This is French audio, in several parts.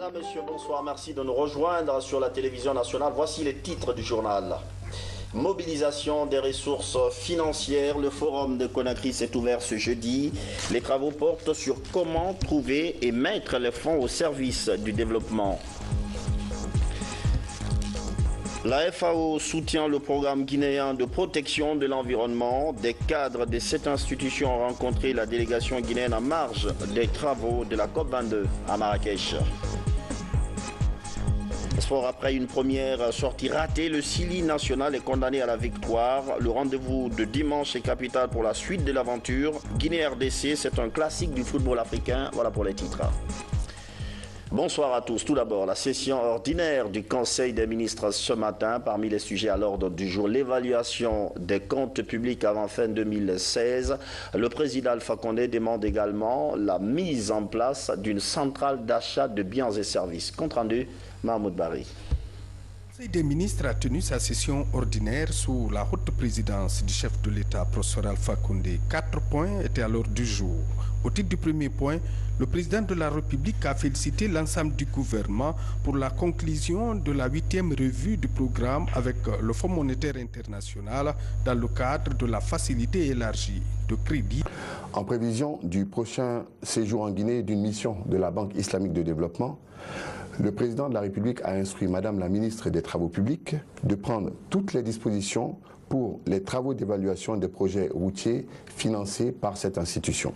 Mesdames, Messieurs, bonsoir. Merci de nous rejoindre sur la télévision nationale. Voici les titres du journal. Mobilisation des ressources financières. Le forum de Conakry s'est ouvert ce jeudi. Les travaux portent sur comment trouver et mettre les fonds au service du développement. La FAO soutient le programme guinéen de protection de l'environnement. Des cadres de cette institution ont rencontré la délégation guinéenne en marge des travaux de la COP22 à Marrakech. Sport, après une première sortie ratée, le Sili national est condamné à la victoire. Le rendez-vous de dimanche est capital pour la suite de l'aventure. Guinée-RDC, c'est un classique du football africain. Voilà pour les titres. Bonsoir à tous. Tout d'abord, la session ordinaire du Conseil des ministres ce matin. Parmi les sujets à l'ordre du jour, l'évaluation des comptes publics avant fin 2016. Le président Alpha Condé demande également la mise en place d'une centrale d'achat de biens et services. Compte rendu, Mahmoud Bari. Le Conseil des ministres a tenu sa session ordinaire sous la haute présidence du chef de l'État, professeur Alpha Condé. 4 points étaient à l'ordre du jour. Au titre du premier point, le président de la République a félicité l'ensemble du gouvernement pour la conclusion de la 8e revue du programme avec le Fonds monétaire international dans le cadre de la facilité élargie de crédit. En prévision du prochain séjour en Guinée d'une mission de la Banque islamique de développement, le président de la République a instruit Madame la ministre des Travaux publics de prendre toutes les dispositions pour les travaux d'évaluation des projets routiers financés par cette institution.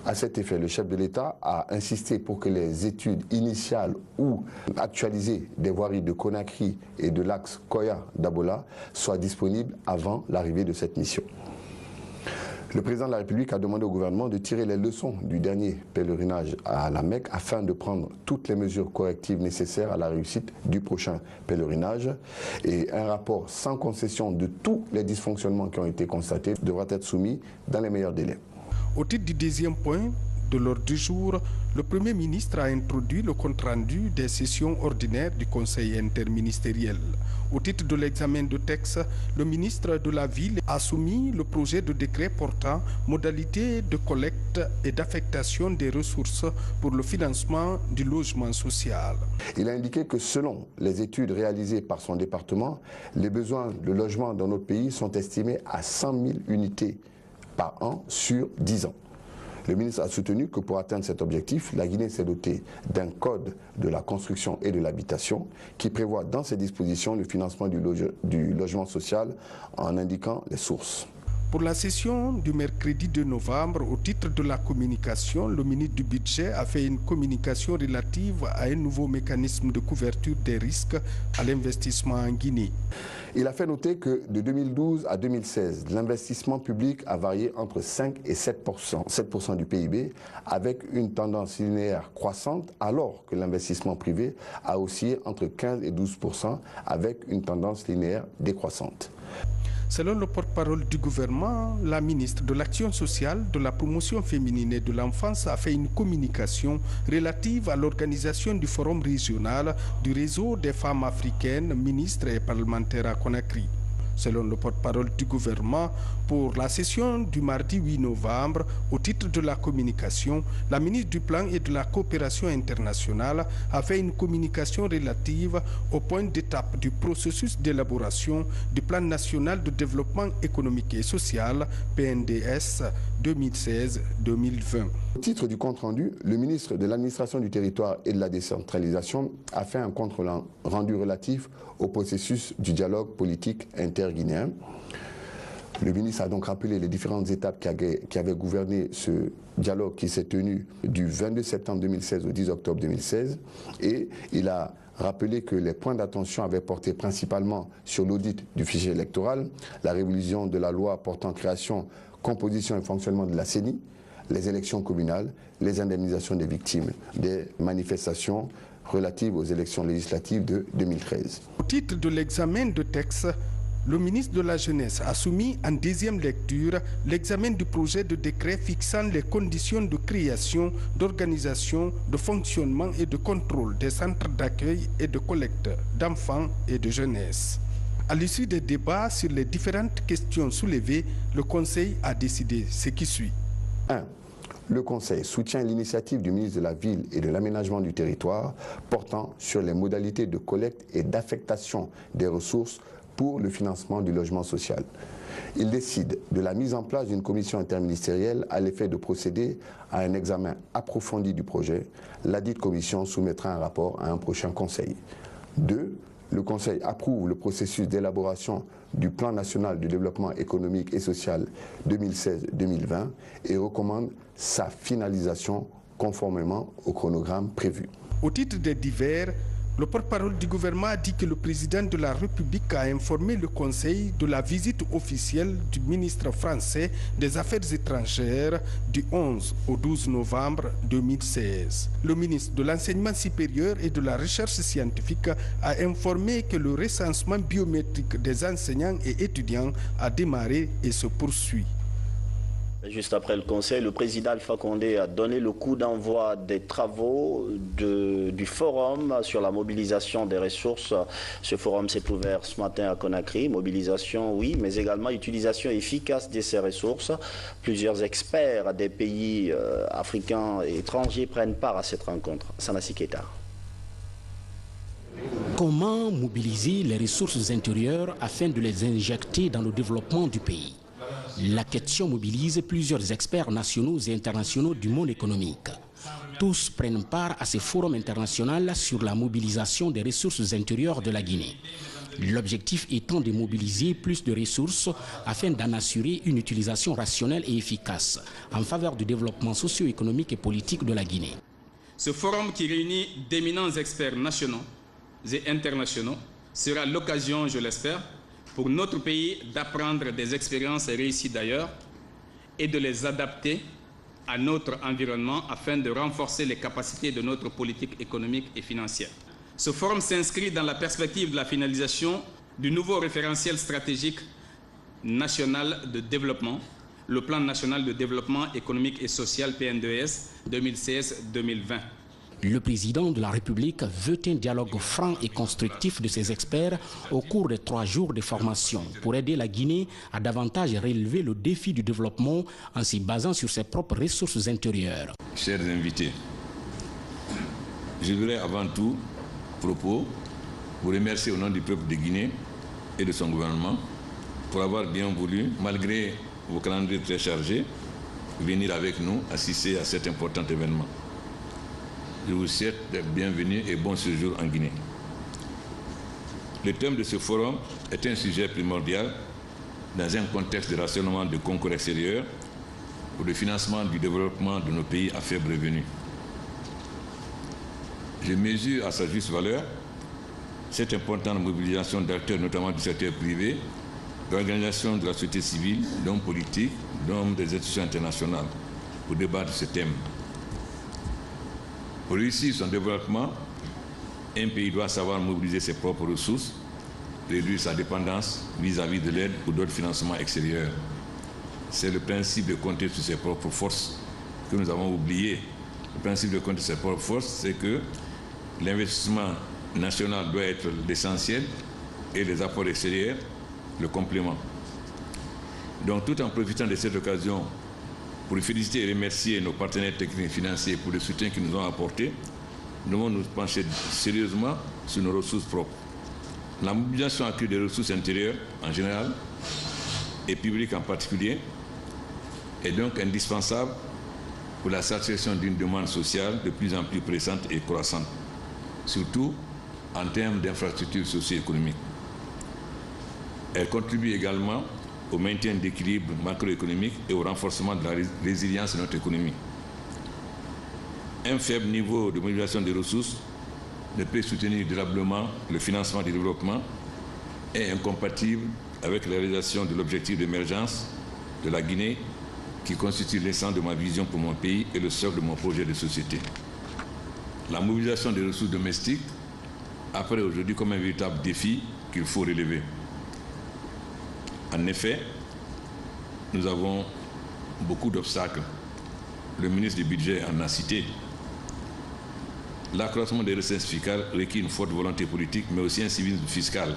À cet effet, le chef de l'État a insisté pour que les études initiales ou actualisées des voiries de Conakry et de l'axe Koya-Dabola soient disponibles avant l'arrivée de cette mission. Le président de la République a demandé au gouvernement de tirer les leçons du dernier pèlerinage à la Mecque afin de prendre toutes les mesures correctives nécessaires à la réussite du prochain pèlerinage. Et un rapport sans concession de tous les dysfonctionnements qui ont été constatés devra être soumis dans les meilleurs délais. Au titre du deuxième point de l'ordre du jour, le Premier ministre a introduit le compte-rendu des sessions ordinaires du Conseil interministériel. Au titre de l'examen de texte, le ministre de la Ville a soumis le projet de décret portant modalités de collecte et d'affectation des ressources pour le financement du logement social. Il a indiqué que selon les études réalisées par son département, les besoins de logement dans notre pays sont estimés à 100 000 unités par an sur 10 ans. Le ministre a soutenu que pour atteindre cet objectif, la Guinée s'est dotée d'un code de la construction et de l'habitation qui prévoit dans ses dispositions le financement du logement social en indiquant les sources. Pour la session du mercredi 2 novembre, au titre de la communication, le ministre du Budget a fait une communication relative à un nouveau mécanisme de couverture des risques à l'investissement en Guinée. Il a fait noter que de 2012 à 2016, l'investissement public a varié entre 5 et 7% du PIB, avec une tendance linéaire croissante, alors que l'investissement privé a oscillé entre 15 et 12%, avec une tendance linéaire décroissante. Selon le porte-parole du gouvernement, la ministre de l'Action sociale, de la promotion féminine et de l'enfance a fait une communication relative à l'organisation du forum régional du réseau des femmes africaines, ministres et parlementaires à Conakry. Selon le porte-parole du gouvernement, pour la session du mardi 8 novembre, au titre de la communication, la ministre du Plan et de la Coopération internationale a fait une communication relative au point d'étape du processus d'élaboration du Plan national de développement économique et social, PNDS 2016-2020. Au titre du compte-rendu, le ministre de l'Administration du Territoire et de la Décentralisation a fait un compte-rendu relatif au processus du dialogue politique interguinéen. Le ministre a donc rappelé les différentes étapes qui avaient gouverné ce dialogue qui s'est tenu du 22 septembre 2016 au 10 octobre 2016 et il a rappelé que les points d'attention avaient porté principalement sur l'audit du fichier électoral, la révision de la loi portant création, composition et fonctionnement de la CENI, les élections communales, les indemnisations des victimes des manifestations relatives aux élections législatives de 2013. Au titre de l'examen de texte, le ministre de la Jeunesse a soumis en deuxième lecture l'examen du projet de décret fixant les conditions de création, d'organisation, de fonctionnement et de contrôle des centres d'accueil et de collecte d'enfants et de jeunesse. À l'issue des débats sur les différentes questions soulevées, le Conseil a décidé ce qui suit. 1. Le Conseil soutient l'initiative du ministre de la Ville et de l'Aménagement du Territoire portant sur les modalités de collecte et d'affectation des ressources pour le financement du logement social. Il décide de la mise en place d'une commission interministérielle à l'effet de procéder à un examen approfondi du projet. Ladite commission soumettra un rapport à un prochain Conseil. 2. Le Conseil approuve le processus d'élaboration du Plan national de développement économique et social 2016-2020 et recommande sa finalisation conformément au chronogramme prévu. Au titre des divers, le porte-parole du gouvernement a dit que le président de la République a informé le Conseil de la visite officielle du ministre français des Affaires étrangères du 11 au 12 novembre 2016. Le ministre de l'Enseignement supérieur et de la Recherche scientifique a informé que le recensement biométrique des enseignants et étudiants a démarré et se poursuit. Juste après le Conseil, le président Alpha Condé a donné le coup d'envoi des travaux du forum sur la mobilisation des ressources. Ce forum s'est ouvert ce matin à Conakry. Mobilisation, oui, mais également utilisation efficace de ces ressources. Plusieurs experts des pays africains et étrangers prennent part à cette rencontre. Sanassi Keita. Comment mobiliser les ressources intérieures afin de les injecter dans le développement du pays? La question mobilise plusieurs experts nationaux et internationaux du monde économique. Tous prennent part à ce forum international sur la mobilisation des ressources intérieures de la Guinée. L'objectif étant de mobiliser plus de ressources afin d'en assurer une utilisation rationnelle et efficace en faveur du développement socio-économique et politique de la Guinée. Ce forum qui réunit d'éminents experts nationaux et internationaux sera l'occasion, je l'espère, pour notre pays d'apprendre des expériences réussies d'ailleurs et de les adapter à notre environnement afin de renforcer les capacités de notre politique économique et financière. Ce forum s'inscrit dans la perspective de la finalisation du nouveau référentiel stratégique national de développement, le Plan national de développement économique et social PNDES 2016-2020. Le président de la République veut un dialogue franc et constructif de ses experts au cours des 3 jours de formation pour aider la Guinée à davantage relever le défi du développement en s'y basant sur ses propres ressources intérieures. Chers invités, je voudrais avant tout vous remercier au nom du peuple de Guinée et de son gouvernement pour avoir bien voulu, malgré vos calendriers très chargés, venir avec nous assister à cet important événement. Je vous souhaite la bienvenue et bon séjour en Guinée. Le thème de ce forum est un sujet primordial dans un contexte de rationnement de concours extérieurs pour le financement du développement de nos pays à faible revenu. Je mesure à sa juste valeur cette importante mobilisation d'acteurs, notamment du secteur privé, d'organisations de la société civile, d'hommes politiques, d'hommes des institutions internationales pour débattre de ce thème. Pour réussir son développement, un pays doit savoir mobiliser ses propres ressources, réduire sa dépendance vis-à-vis de l'aide ou d'autres financements extérieurs. C'est le principe de compter sur ses propres forces que nous avons oublié. Le principe de compter sur ses propres forces, c'est que l'investissement national doit être l'essentiel et les apports extérieurs le complément. Donc, tout en profitant de cette occasion pour féliciter et remercier nos partenaires techniques et financiers pour le soutien qu'ils nous ont apporté, nous devons nous pencher sérieusement sur nos ressources propres. La mobilisation accrue des ressources intérieures en général et publiques en particulier est donc indispensable pour la satisfaction d'une demande sociale de plus en plus pressante et croissante, surtout en termes d'infrastructures socio-économiques. Elle contribue également au maintien d'équilibre macroéconomique et au renforcement de la résilience de notre économie. Un faible niveau de mobilisation des ressources ne peut soutenir durablement le financement du développement et est incompatible avec la réalisation de l'objectif d'émergence de la Guinée qui constitue l'essence de ma vision pour mon pays et le socle de mon projet de société. La mobilisation des ressources domestiques apparaît aujourd'hui comme un véritable défi qu'il faut relever. En effet, nous avons beaucoup d'obstacles. Le ministre du Budget en a cité. L'accroissement des recettes fiscales requiert une forte volonté politique, mais aussi un civisme fiscal.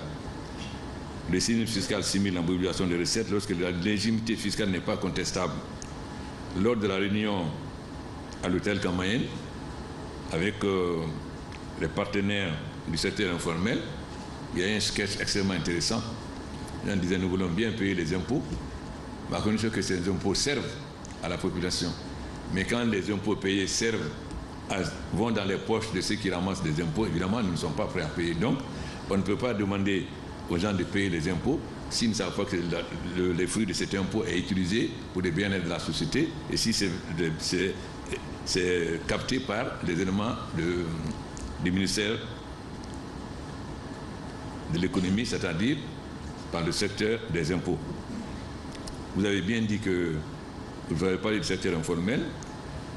Le civisme fiscal simule la mobilisation des recettes lorsque la légitimité fiscale n'est pas contestable. Lors de la réunion à l'hôtel Camayen avec les partenaires du secteur informel. Il y a un sketch extrêmement intéressant. Les gens disaient nous voulons bien payer les impôts, mais à condition que ces impôts servent à la population. Mais quand les impôts payés vont dans les poches de ceux qui ramassent des impôts, évidemment, nous ne sommes pas prêts à payer. Donc, on ne peut pas demander aux gens de payer les impôts s'ils ne savent pas que les fruits de cet impôt est utilisé pour le bien-être de la société et si c'est capté par les éléments du ministère de l'économie, c'est-à-dire par le secteur des impôts. Vous avez bien dit que vous avez parlé du secteur informel.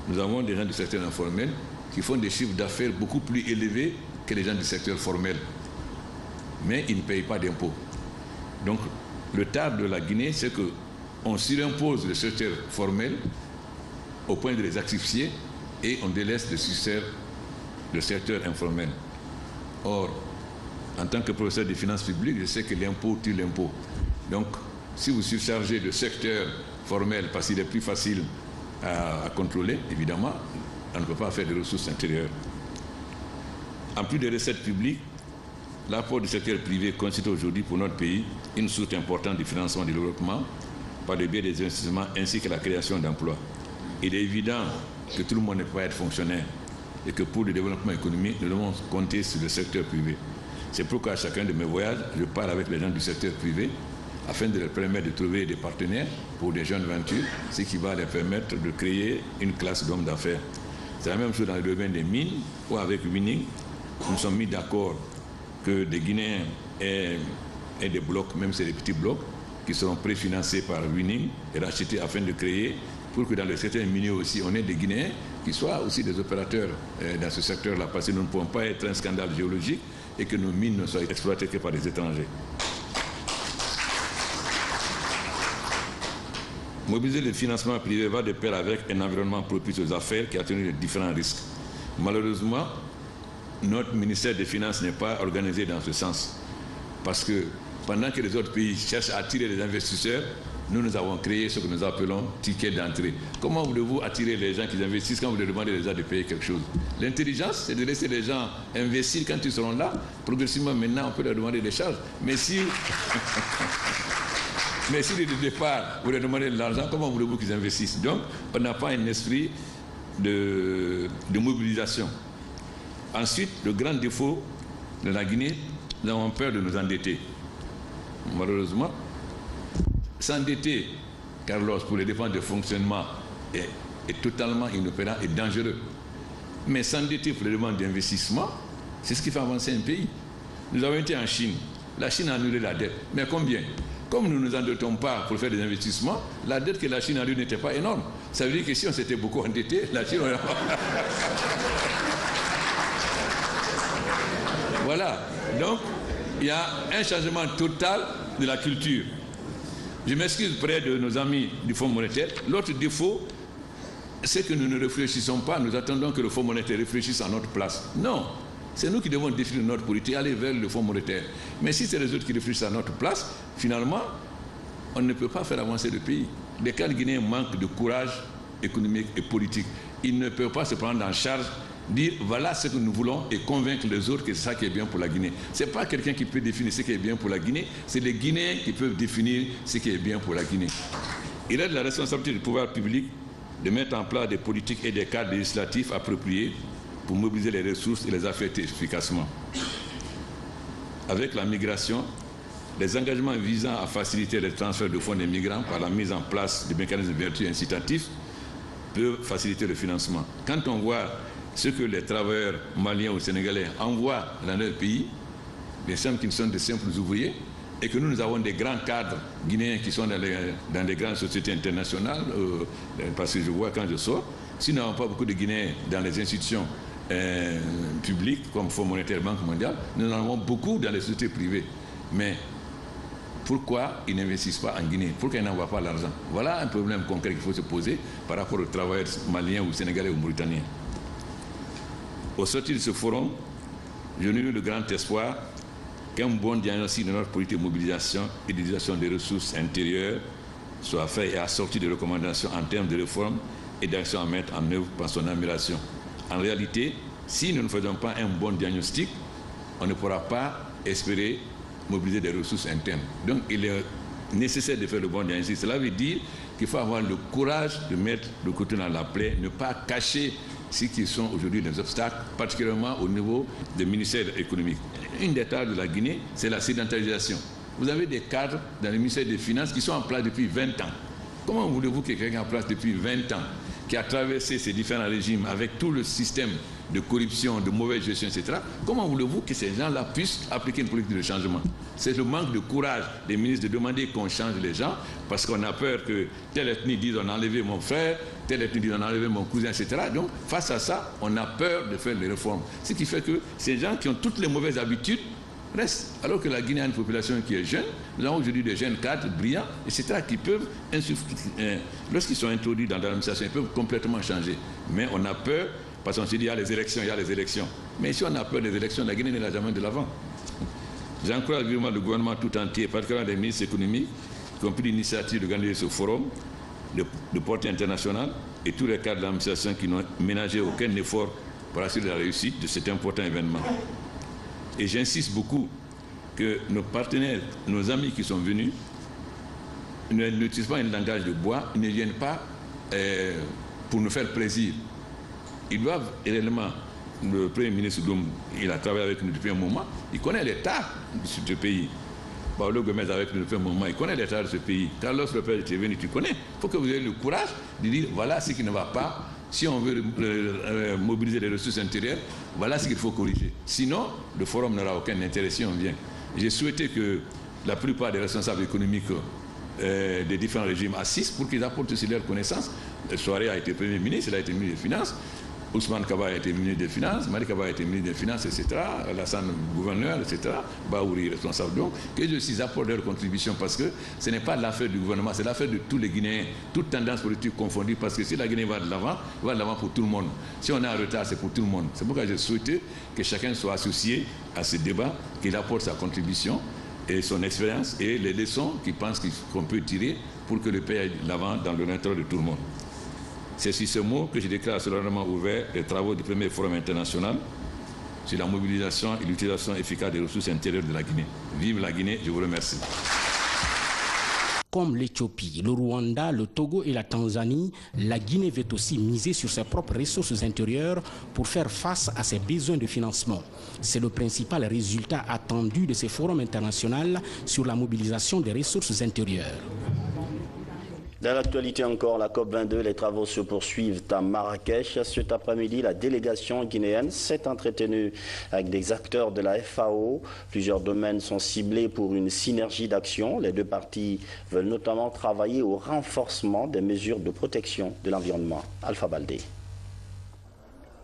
Nous avons des gens du secteur informel qui font des chiffres d'affaires beaucoup plus élevés que les gens du secteur formel. Mais ils ne payent pas d'impôts. Donc, le tard de la Guinée, c'est qu'on surimpose le secteur formel au point de les asphyxier et on délaisse le secteur informel. Or, en tant que professeur de finances publiques, je sais que l'impôt tue l'impôt. Donc, si vous surchargez le secteur formel parce qu'il est plus facile à contrôler, évidemment, on ne peut pas faire de ressources intérieures. En plus des recettes publiques, l'apport du secteur privé constitue aujourd'hui pour notre pays une source importante de financement du développement par le biais des investissements ainsi que la création d'emplois. Il est évident que tout le monde ne peut pas être fonctionnaire et que pour le développement économique, nous devons compter sur le secteur privé. C'est pourquoi à chacun de mes voyages, je parle avec les gens du secteur privé afin de leur permettre de trouver des partenaires pour des jeunes ventures, ce qui va leur permettre de créer une classe d'hommes d'affaires. C'est la même chose dans le domaine des mines, où avec Winning, nous sommes mis d'accord que des Guinéens aient des blocs, même si c'est des petits blocs, qui seront préfinancés par Winning et rachetés afin de créer, pour que dans le secteur minier aussi, on ait des Guinéens qui soient aussi des opérateurs dans ce secteur-là, parce que nous ne pouvons pas être un scandale géologique et que nos mines ne soient exploitées que par des étrangers. Mobiliser le financement privé va de pair avec un environnement propice aux affaires qui a tenu de différents risques. Malheureusement, notre ministère des Finances n'est pas organisé dans ce sens. Parce que pendant que les autres pays cherchent à attirer les investisseurs, nous avons créé ce que nous appelons ticket d'entrée. Comment voulez-vous attirer les gens qui investissent quand vous leur demandez déjà de payer quelque chose? L'intelligence, c'est de laisser les gens investir quand ils seront là. Progressivement, maintenant, on peut leur demander des charges. Mais si dès le départ, vous leur demandez de l'argent, comment voulez-vous qu'ils investissent? Donc, on n'a pas un esprit de mobilisation. Ensuite, le grand défaut de la Guinée, nous avons peur de nous endetter. Malheureusement, s'endetter, Carlos, pour les dépenses de fonctionnement est totalement inopérant et dangereux. Mais s'endetter pour les demandes d'investissement, c'est ce qui fait avancer un pays. Nous avons été en Chine. La Chine a annulé la dette. Mais combien? Comme nous ne nous endettons pas pour faire des investissements, la dette que la Chine a eue n'était pas énorme. Ça veut dire que si on s'était beaucoup endetté, la Chine aurait... Voilà. Donc, il y a un changement total de la culture. Je m'excuse près de nos amis du Fonds monétaire. L'autre défaut, c'est que nous ne réfléchissons pas, nous attendons que le Fonds monétaire réfléchisse à notre place. Non, c'est nous qui devons définir notre politique, aller vers le Fonds monétaire. Mais si c'est les autres qui réfléchissent à notre place, finalement, on ne peut pas faire avancer le pays. Les cas guinéens manquent de courage économique et politique. Ils ne peuvent pas se prendre en charge, dire voilà ce que nous voulons et convaincre les autres que c'est ça qui est bien pour la Guinée. Ce n'est pas quelqu'un qui peut définir ce qui est bien pour la Guinée, c'est les Guinéens qui peuvent définir ce qui est bien pour la Guinée. Il est de la responsabilité du pouvoir public de mettre en place des politiques et des cadres législatifs appropriés pour mobiliser les ressources et les affecter efficacement. Avec la migration, les engagements visant à faciliter les transferts de fonds des migrants par la mise en place de mécanismes vertueux incitatifs peuvent faciliter le financement. Quand on voit ce que les travailleurs maliens ou sénégalais envoient dans leur pays, des sommes qui sont de simples ouvriers, et que nous avons des grands cadres guinéens qui sont dans les grandes sociétés internationales, parce que je vois quand je sors, si nous n'avons pas beaucoup de Guinéens dans les institutions publiques, comme Fonds monétaire, Banque mondiale, nous en avons beaucoup dans les sociétés privées. Mais pourquoi ils n'investissent pas en Guinée? Pourquoi ils n'envoient pas l'argent? Voilà un problème concret qu'il faut se poser par rapport aux travailleurs maliens ou sénégalais ou mauritaniens. Au sortir de ce forum, je nourris le grand espoir qu'un bon diagnostic de notre politique de mobilisation et d'utilisation des ressources intérieures soit fait et assorti de recommandations en termes de réforme et d'actions à mettre en œuvre pour son amélioration. En réalité, si nous ne faisons pas un bon diagnostic, on ne pourra pas espérer mobiliser des ressources internes. Donc il est nécessaire de faire le bon diagnostic. Cela veut dire qu'il faut avoir le courage de mettre le couteau dans la plaie, ne pas cacher ce qui sont aujourd'hui des obstacles, particulièrement au niveau des ministères économiques. Une des tâches de la Guinée, c'est la sédentarisation. Vous avez des cadres dans le ministère des Finances qui sont en place depuis 20 ans. Comment voulez-vous que quelqu'un en place depuis 20 ans, qui a traversé ces différents régimes avec tout le système de corruption, de mauvaise gestion, etc., comment voulez-vous que ces gens-là puissent appliquer une politique de changement? C'est le manque de courage des ministres de demander qu'on change les gens, parce qu'on a peur que telle ethnie dise on a enlevé mon frère, telle ethnie dise on a enlevé mon cousin, etc. Donc, face à ça, on a peur de faire les réformes. Ce qui fait que ces gens qui ont toutes les mauvaises habitudes restent. Alors que la Guinée a une population qui est jeune, nous avons aujourd'hui des jeunes cadres brillants, etc., qui peuvent, lorsqu'ils sont introduits dans l'administration, ils peuvent complètement changer. Mais on a peur, parce qu'on se dit, il y a les élections, il y a les élections. Mais si on a peur des élections, la Guinée n'ira jamais de l'avant. J'encourage vivement le gouvernement tout entier, particulièrement les ministres économiques, qui ont pris l'initiative de organiser ce forum de portée internationale, et tous les cadres de l'administration qui n'ont ménagé aucun effort pour assurer la réussite de cet important événement. Et j'insiste beaucoup que nos partenaires, nos amis qui sont venus, n'utilisent pas un langage de bois, ils ne viennent pas pour nous faire plaisir. Ils doivent réellement, le Premier ministre Doum, il a travaillé avec nous depuis un moment, il connaît l'état de ce pays. Paolo Gomez avec nous depuis un moment, il connaît l'état de ce pays. Carlos Lopez est venu, tu connais. Il faut que vous ayez le courage de dire voilà ce qui ne va pas. Si on veut mobiliser les ressources intérieures, voilà ce qu'il faut corriger. Sinon, le forum n'aura aucun intérêt si on vient. J'ai souhaité que la plupart des responsables économiques des différents régimes assistent pour qu'ils apportent aussi leurs connaissances. Le Soirée a été Premier ministre, il a été ministre des Finances. Ousmane Kaba a été ministre des Finances, Mali Kaba a été ministre des Finances, etc. Alassane, gouverneur, etc. Baouri, responsable. Donc, que ils apportent leur contribution parce que ce n'est pas l'affaire du gouvernement, c'est l'affaire de tous les Guinéens, toute tendance politique confondue, parce que si la Guinée va de l'avant pour tout le monde. Si on est en retard, c'est pour tout le monde. C'est pourquoi j'ai souhaité que chacun soit associé à ce débat, qu'il apporte sa contribution et son expérience et les leçons qu'il pense qu'on peut tirer pour que le pays aille de l'avant dans le intérêt de tout le monde. C'est sur ce mot que je déclare solennellement ouvert les travaux du premier forum international sur la mobilisation et l'utilisation efficace des ressources intérieures de la Guinée. Vive la Guinée, je vous remercie. Comme l'Éthiopie, le Rwanda, le Togo et la Tanzanie, la Guinée veut aussi miser sur ses propres ressources intérieures pour faire face à ses besoins de financement. C'est le principal résultat attendu de ce forum international sur la mobilisation des ressources intérieures. Dans l'actualité encore, la COP22, les travaux se poursuivent à Marrakech. Cet après-midi, la délégation guinéenne s'est entretenue avec des acteurs de la FAO. Plusieurs domaines sont ciblés pour une synergie d'action. Les deux parties veulent notamment travailler au renforcement des mesures de protection de l'environnement. Alpha Baldé.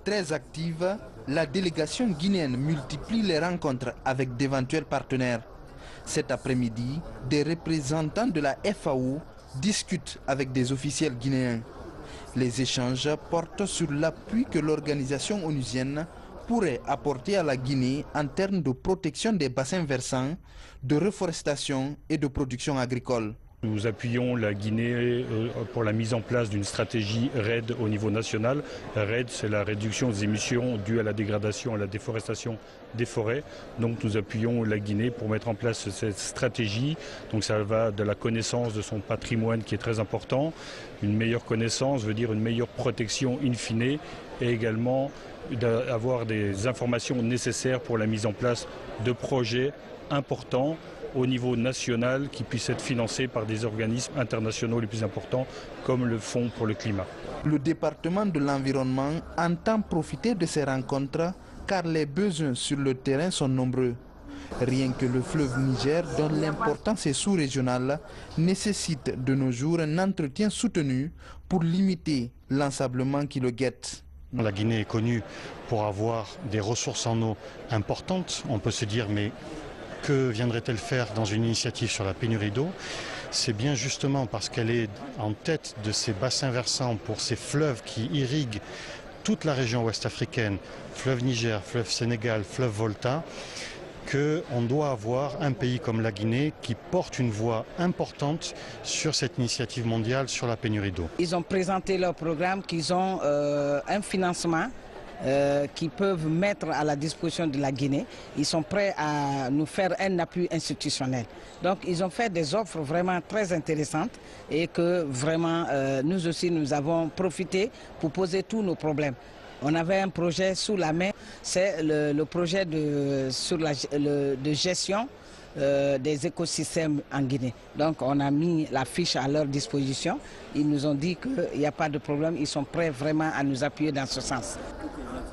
Très active, la délégation guinéenne multiplie les rencontres avec d'éventuels partenaires. Cet après-midi, des représentants de la FAO discutent avec des officiels guinéens. Les échanges portent sur l'appui que l'organisation onusienne pourrait apporter à la Guinée en termes de protection des bassins versants, de reforestation et de production agricole. Nous appuyons la Guinée pour la mise en place d'une stratégie RED au niveau national. RED, c'est la réduction des émissions dues à la dégradation et à la déforestation des forêts. Donc nous appuyons la Guinée pour mettre en place cette stratégie. Donc ça va de la connaissance de son patrimoine qui est très important. Une meilleure connaissance veut dire une meilleure protection in fine et également d'avoir des informations nécessaires pour la mise en place de projets importants au niveau national qui puissent être financés par des organismes internationaux les plus importants comme le Fonds pour le climat. Le département de l'environnement entend profiter de ces rencontres car les besoins sur le terrain sont nombreux. Rien que le fleuve Niger, dont l'importance est sous-régionale, nécessite de nos jours un entretien soutenu pour limiter l'ensablement qui le guette. La Guinée est connue pour avoir des ressources en eau importantes. On peut se dire mais que viendrait-elle faire dans une initiative sur la pénurie d'eau? C'est bien justement parce qu'elle est en tête de ces bassins versants pour ces fleuves qui irriguent toute la région ouest africaine, fleuve Niger, fleuve Sénégal, fleuve Volta, qu'on doit avoir un pays comme la Guinée qui porte une voix importante sur cette initiative mondiale sur la pénurie d'eau. Ils ont présenté leur programme, qu'ils ont un financement qu'ils peuvent mettre à la disposition de la Guinée. Ils sont prêts à nous faire un appui institutionnel. Donc ils ont fait des offres vraiment très intéressantes et que vraiment nous aussi nous avons profité pour poser tous nos problèmes. On avait un projet sous la main, c'est le projet de gestion des écosystèmes en Guinée. Donc on a mis la fiche à leur disposition. Ils nous ont dit qu'il n'y a pas de problème, ils sont prêts vraiment à nous appuyer dans ce sens.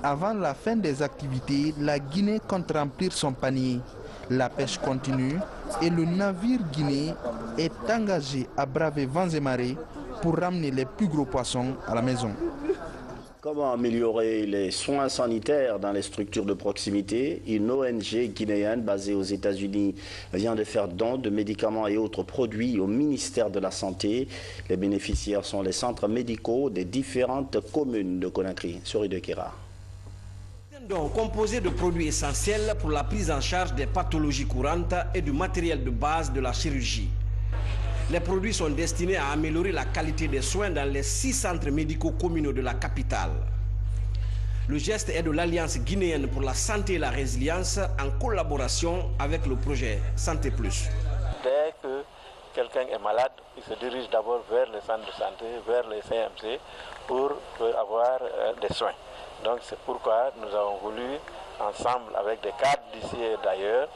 Avant la fin des activités, la Guinée compte remplir son panier. La pêche continue et le navire guinéen est engagé à braver vents et marées pour ramener les plus gros poissons à la maison. Comment améliorer les soins sanitaires dans les structures de proximité? Une ONG guinéenne basée aux États-Unis vient de faire don de médicaments et autres produits au ministère de la Santé. Les bénéficiaires sont les centres médicaux des différentes communes de Conakry. Sori de Kera. Un don composé de produits essentiels pour la prise en charge des pathologies courantes et du matériel de base de la chirurgie. Les produits sont destinés à améliorer la qualité des soins dans les 6 centres médicaux communaux de la capitale. Le geste est de l'Alliance guinéenne pour la santé et la résilience en collaboration avec le projet Santé Plus. Dès que quelqu'un est malade, il se dirige d'abord vers les centres de santé, vers les CMC pour avoir des soins. Donc c'est pourquoi nous avons voulu, ensemble avec des cadres d'ici et d'ailleurs,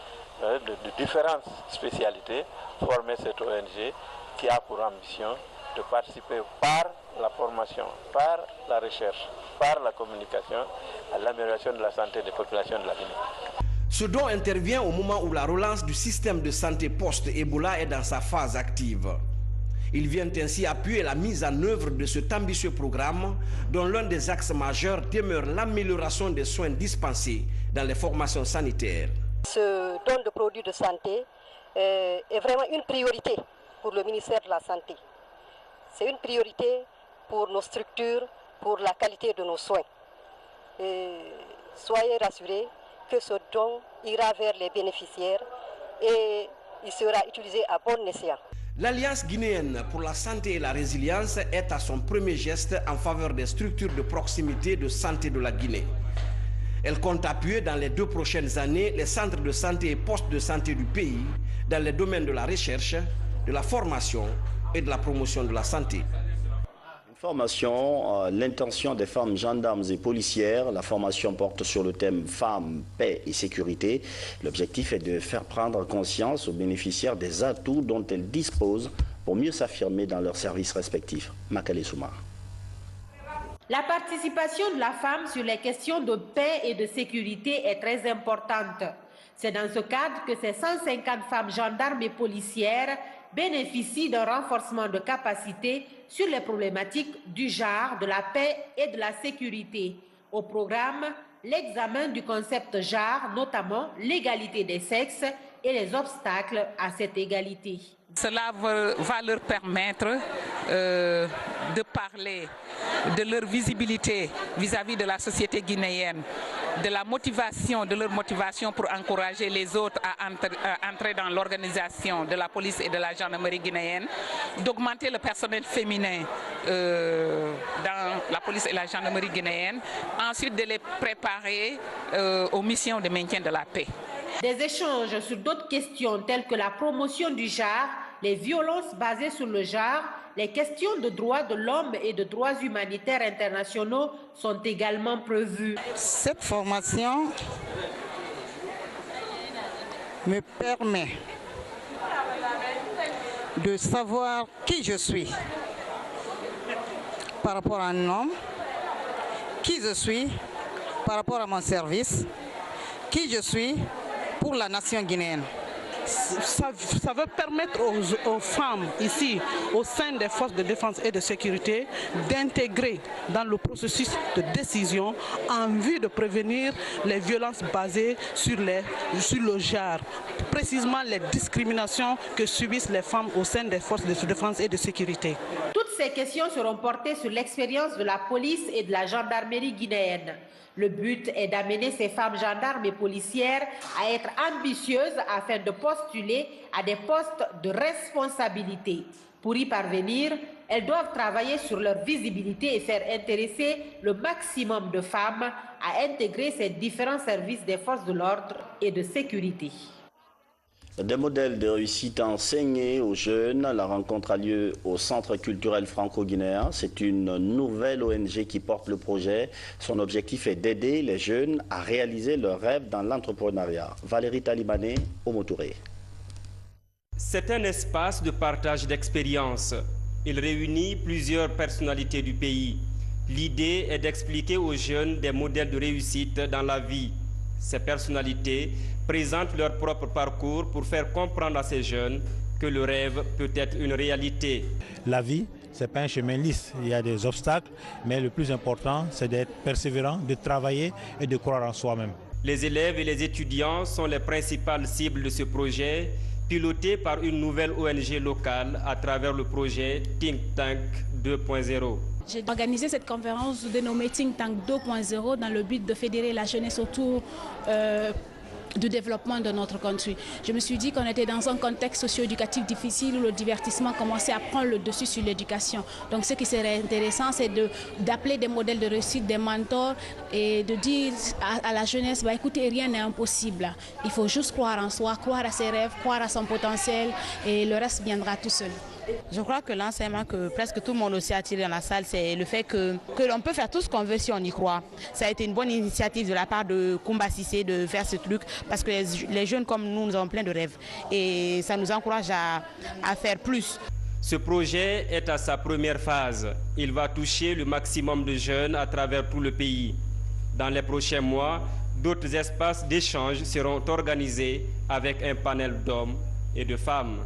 de différentes spécialités, former cette ONG qui a pour ambition de participer par la formation, par la recherche, par la communication à l'amélioration de la santé des populations de la Guinée. Ce don intervient au moment où la relance du système de santé post-Ebola est dans sa phase active. Il vient ainsi appuyer la mise en œuvre de cet ambitieux programme dont l'un des axes majeurs demeure l'amélioration des soins dispensés dans les formations sanitaires. Ce don de produits de santé est vraiment une priorité pour le ministère de la Santé. C'est une priorité pour nos structures, pour la qualité de nos soins. Soyez rassurés que ce don ira vers les bénéficiaires et il sera utilisé à bon escient. L'Alliance guinéenne pour la santé et la résilience est à son premier geste en faveur des structures de proximité de santé de la Guinée. Elle compte appuyer dans les 2 prochaines années les centres de santé et postes de santé du pays dans les domaines de la recherche, de la formation et de la promotion de la santé. Formation, l'intention des femmes gendarmes et policières. La formation porte sur le thème femmes, paix et sécurité. L'objectif est de faire prendre conscience aux bénéficiaires des atouts dont elles disposent pour mieux s'affirmer dans leurs services respectifs. Makale Souma. La participation de la femme sur les questions de paix et de sécurité est très importante. C'est dans ce cadre que ces 150 femmes gendarmes et policières bénéficient d'un renforcement de capacité sur les problématiques du genre, de la paix et de la sécurité. Au programme, l'examen du concept genre, notamment l'égalité des sexes et les obstacles à cette égalité. Cela va leur permettre de parler de leur visibilité vis-à-vis de la société guinéenne, de la motivation, de leur motivation pour encourager les autres à entrer dans l'organisation de la police et de la gendarmerie guinéenne, d'augmenter le personnel féminin dans la police et la gendarmerie guinéenne, ensuite de les préparer aux missions de maintien de la paix. Des échanges sur d'autres questions telles que la promotion du genre, les violences basées sur le genre, les questions de droits de l'homme et de droits humanitaires internationaux sont également prévues. Cette formation me permet de savoir qui je suis par rapport à un homme, qui je suis par rapport à mon service, qui je suis pour la nation guinéenne. Ça veut permettre aux femmes ici, au sein des forces de défense et de sécurité, d'intégrer dans le processus de décision en vue de prévenir les violences basées sur le genre, précisément les discriminations que subissent les femmes au sein des forces de défense et de sécurité. Toutes ces questions seront portées sur l'expérience de la police et de la gendarmerie guinéenne. Le but est d'amener ces femmes gendarmes et policières à être ambitieuses afin de postuler à des postes de responsabilité. Pour y parvenir, elles doivent travailler sur leur visibilité et faire intéresser le maximum de femmes à intégrer ces différents services des forces de l'ordre et de sécurité. Des modèles de réussite enseignés aux jeunes. La rencontre a lieu au Centre culturel franco-guinéen. C'est une nouvelle ONG qui porte le projet. Son objectif est d'aider les jeunes à réaliser leurs rêves dans l'entrepreneuriat. Valérie Talibané, Omotouré. C'est un espace de partage d'expériences. Il réunit plusieurs personnalités du pays. L'idée est d'expliquer aux jeunes des modèles de réussite dans la vie. Ces personnalités présentent leur propre parcours pour faire comprendre à ces jeunes que le rêve peut être une réalité. La vie, ce n'est pas un chemin lisse, il y a des obstacles, mais le plus important, c'est d'être persévérant, de travailler et de croire en soi-même. Les élèves et les étudiants sont les principales cibles de ce projet, piloté par une nouvelle ONG locale à travers le projet Think Tank 2.0. J'ai organisé cette conférence dénommée Think Tank 2.0 dans le but de fédérer la jeunesse autour du développement de notre country. Je me suis dit qu'on était dans un contexte socio-éducatif difficile où le divertissement commençait à prendre le dessus sur l'éducation. Donc ce qui serait intéressant, c'est d'appeler des modèles de réussite, des mentors et de dire à la jeunesse, bah, écoutez, rien n'est impossible. Il faut juste croire en soi, croire à ses rêves, croire à son potentiel et le reste viendra tout seul. Je crois que l'enseignement que presque tout le monde aussi a tiré dans la salle, c'est le fait que l'on peut faire tout ce qu'on veut si on y croit. Ça a été une bonne initiative de la part de Kumba Sissé de faire ce truc parce que les jeunes comme nous avons plein de rêves et ça nous encourage à faire plus. Ce projet est à sa première phase. Il va toucher le maximum de jeunes à travers tout le pays. Dans les prochains mois, d'autres espaces d'échange seront organisés avec un panel d'hommes et de femmes.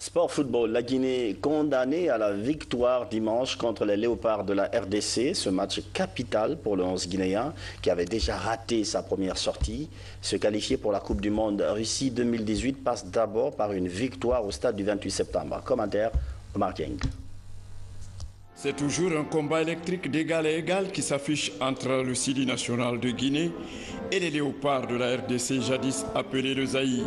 Sport football, la Guinée condamnée à la victoire dimanche contre les Léopards de la RDC. Ce match capital pour le 11 guinéen qui avait déjà raté sa première sortie. Se qualifier pour la Coupe du Monde Russie 2018 passe d'abord par une victoire au stade du 28 septembre. Commentaire, Omar Keng. C'est toujours un combat électrique d'égal à égal qui s'affiche entre le Sili national de Guinée et les Léopards de la RDC, jadis appelés le Zaïre.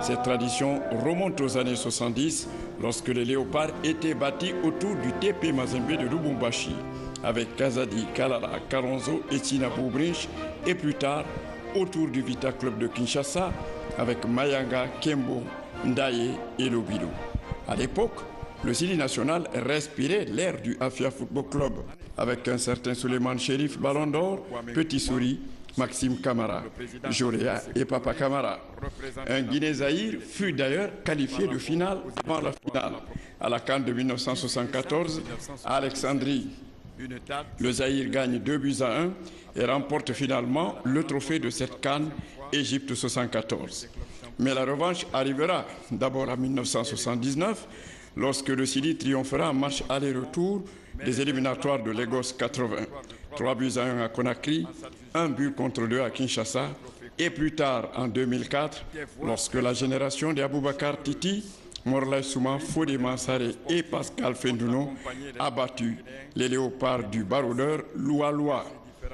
Cette tradition remonte aux années 70, lorsque les Léopards étaient bâtis autour du TP Mazembe de Lubumbashi, avec Kazadi, Kalala, Karonzo et Tinabou Brinch, et plus tard autour du Vita Club de Kinshasa, avec Mayanga, Kembo, Ndaye et Lobilo. À l'époque, le Sili national respirait l'air du Afia Football Club, avec un certain Suleiman Chérif Ballon d'Or, Petit Souris, Maxime Camara, Joréa et Papa Camara. Un Guinée-Zaïre fut d'ailleurs qualifié de finale avant la finale, à la CAN de 1974 à Alexandrie. Le Zaïre gagne 2-1 et remporte finalement le trophée de cette CAN, Égypte 74. Mais la revanche arrivera d'abord en 1979, lorsque le Sili triomphera en match aller-retour des éliminatoires de Lagos 80. 3-1 à Conakry, 1-2 à Kinshasa, et plus tard en 2004, lorsque la génération de Aboubakar Titi, Morlaï Souma, Fodé Mansare et Pascal Fendouno a battu les Léopards du baroudeur Loua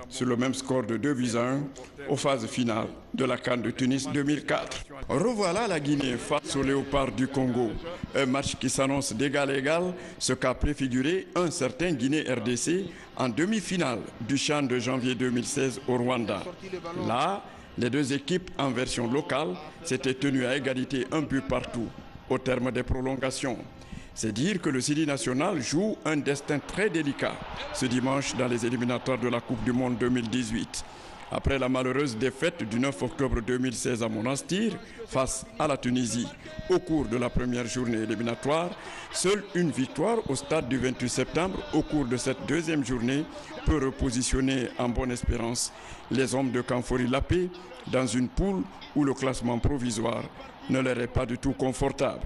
sur le même score de 2-1 aux phases finales de la CAN de Tunis 2004. Revoilà la Guinée face aux Léopards du Congo. Un match qui s'annonce d'égal à égal, ce qu'a préfiguré un certain Guinée-RDC en demi-finale du CHAN de janvier 2016 au Rwanda. Là, les deux équipes en version locale s'étaient tenues à égalité un but partout au terme des prolongations. C'est dire que le Sili national joue un destin très délicat ce dimanche dans les éliminatoires de la Coupe du Monde 2018. Après la malheureuse défaite du 9 octobre 2016 à Monastir face à la Tunisie au cours de la première journée éliminatoire, seule une victoire au stade du 28 septembre au cours de cette deuxième journée peut repositionner en bonne espérance les hommes de Kamfori Lapé dans une poule où le classement provisoire ne leur est pas du tout confortable.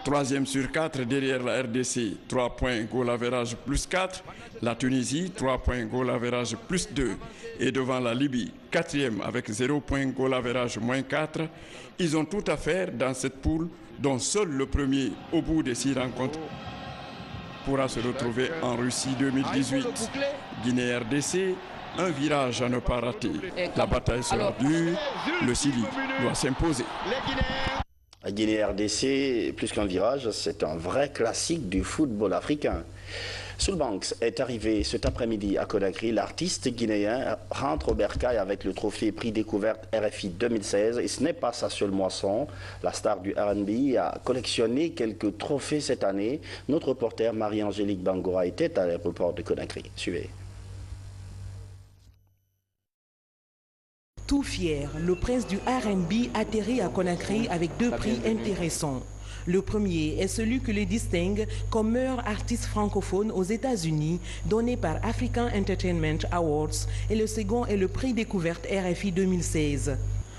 3e sur 4 derrière la RDC, 3 points goal average plus 4. La Tunisie, 3 points goal average plus 2. Et devant la Libye, 4e avec 0 points goal average moins 4. Ils ont tout à faire dans cette poule, dont seul le premier, au bout des 6 rencontres, pourra se retrouver en Russie 2018. Guinée-RDC, un virage à ne pas rater. La bataille sera dure, le Chili doit s'imposer. Guinée-RDC, plus qu'un virage, c'est un vrai classique du football africain. Soul Banks est arrivé cet après-midi à Conakry. L'artiste guinéen rentre au bercail avec le trophée Prix Découverte RFI 2016. Et ce n'est pas sa seule moisson. La star du R&B a collectionné quelques trophées cette année. Notre reporter Marie-Angélique Bangora était à l'aéroport de Conakry. Suivez. Tout fier, le prince du R&B atterrit à Conakry avec deux prix intéressants. Le premier est celui que le distingue comme meilleur artiste francophone aux États-Unis, donné par African Entertainment Awards, et le second est le prix découverte RFI 2016.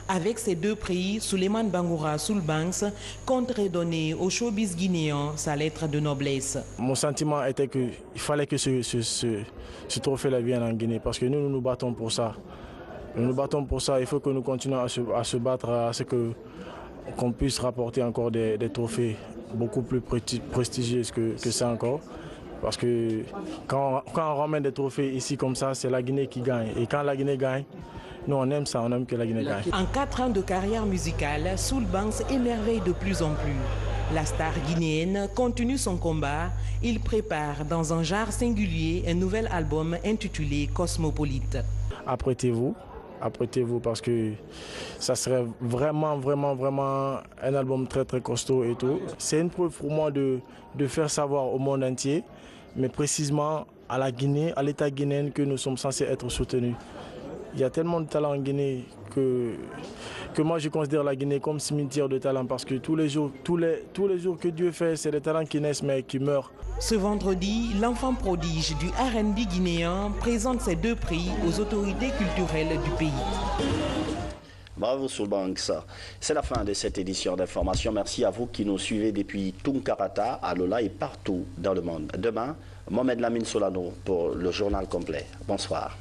Avec ces deux prix, Souleymane Bangoura Soul Banks compte redonner au showbiz guinéen sa lettre de noblesse. Mon sentiment était qu'il fallait que ce trophée-là vienne en Guinée, parce que nous nous battons pour ça. Nous nous battons pour ça, il faut que nous continuions à se battre, à ce qu'on puisse rapporter encore des trophées beaucoup plus prestigieux que ça encore. Parce que quand on ramène des trophées ici comme ça, c'est la Guinée qui gagne. Et quand la Guinée gagne, nous on aime ça, on aime que la Guinée gagne. En 4 ans de carrière musicale, Soul Banks émerveille de plus en plus. La star guinéenne continue son combat. Il prépare dans un genre singulier un nouvel album intitulé Cosmopolite. Apprêtez-vous parce que ça serait vraiment un album très costaud et tout. C'est une preuve pour moi de faire savoir au monde entier, mais précisément à la Guinée, à l'État guinéen, que nous sommes censés être soutenus. Il y a tellement de talents en Guinée que moi je considère la Guinée comme cimetière de talents, parce que tous les jours que Dieu fait, c'est des talents qui naissent mais qui meurent. Ce vendredi, l'enfant prodige du R&B guinéen présente ses deux prix aux autorités culturelles du pays. Bravo Soul Banks. C'est la fin de cette édition d'information. Merci à vous qui nous suivez depuis Tunkarata, Alola et partout dans le monde. Demain, Mohamed Lamine Solano pour le journal complet. Bonsoir.